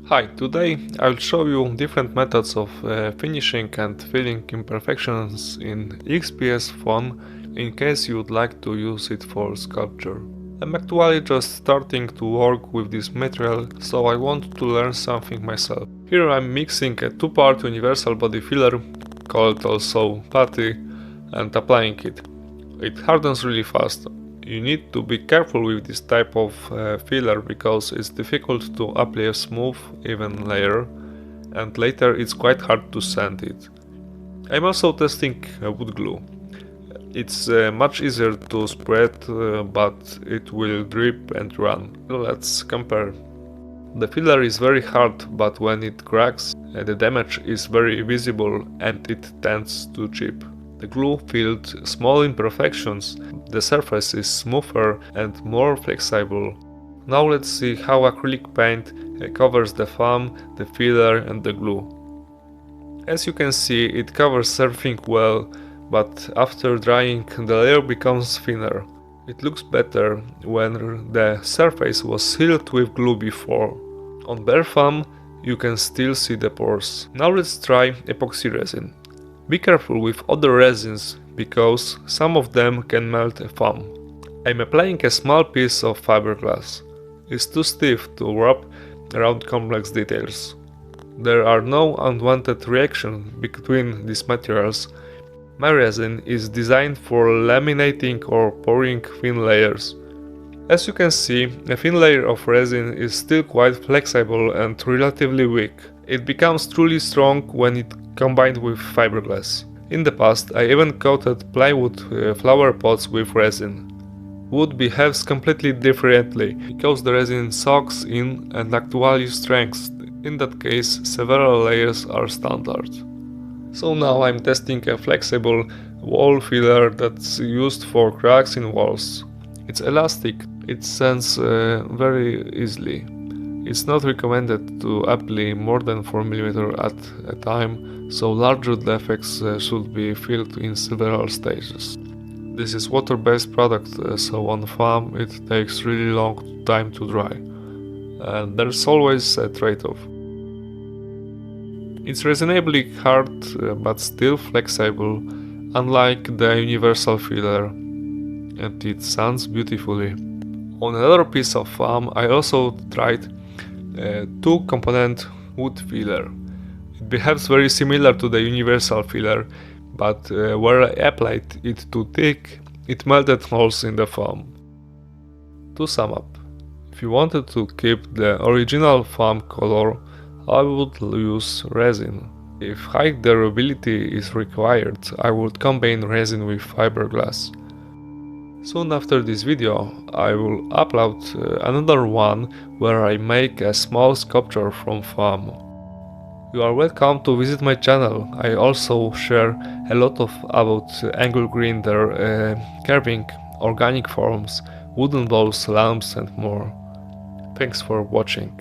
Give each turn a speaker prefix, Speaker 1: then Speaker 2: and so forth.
Speaker 1: Hi, today I'll show you different methods of finishing and filling imperfections in XPS foam in case you would like to use it for sculpture. I'm actually just starting to work with this material, so I want to learn something myself. Here I'm mixing a two-part universal body filler, called also putty, and applying it. It hardens really fast. You need to be careful with this type of filler because it's difficult to apply a smooth, even layer, and later it's quite hard to sand it. I'm also testing wood glue. It's much easier to spread, but it will drip and run. Let's compare. The filler is very hard, but when it cracks, the damage is very visible and it tends to chip. The glue filled small imperfections, the surface is smoother and more flexible. Now let's see how acrylic paint covers the foam, the filler and the glue. As you can see, it covers everything well, but after drying the layer becomes thinner. It looks better when the surface was sealed with glue before. On bare foam you can still see the pores. Now let's try epoxy resin. Be careful with other resins, because some of them can melt a foam. I'm applying a small piece of fiberglass. It's too stiff to wrap around complex details. There are no unwanted reactions between these materials. My resin is designed for laminating or pouring thin layers. As you can see, a thin layer of resin is still quite flexible and relatively weak. It becomes truly strong when it combined with fiberglass. In the past, I even coated plywood flower pots with resin. Wood behaves completely differently, because the resin soaks in and actually strengthens. In that case, several layers are standard. So now I'm testing a flexible wall filler that's used for cracks in walls. It's elastic, it sands very easily. It's not recommended to apply more than 4 mm at a time, so larger defects should be filled in several stages. This is water-based product, so on foam it takes really long time to dry. And there's always a trade-off. It's reasonably hard but still flexible, unlike the universal filler, and it sands beautifully. On another piece of foam I also tried two-component wood filler. It behaves very similar to the universal filler, but where I applied it too thick, it melted holes in the foam. To sum up, if you wanted to keep the original foam color, I would use resin. If high durability is required, I would combine resin with fiberglass. Soon after this video, I will upload another one where I make a small sculpture from foam. You are welcome to visit my channel. I also share a lot about angle grinder, carving, organic forms, wooden bowls, lamps and more. Thanks for watching.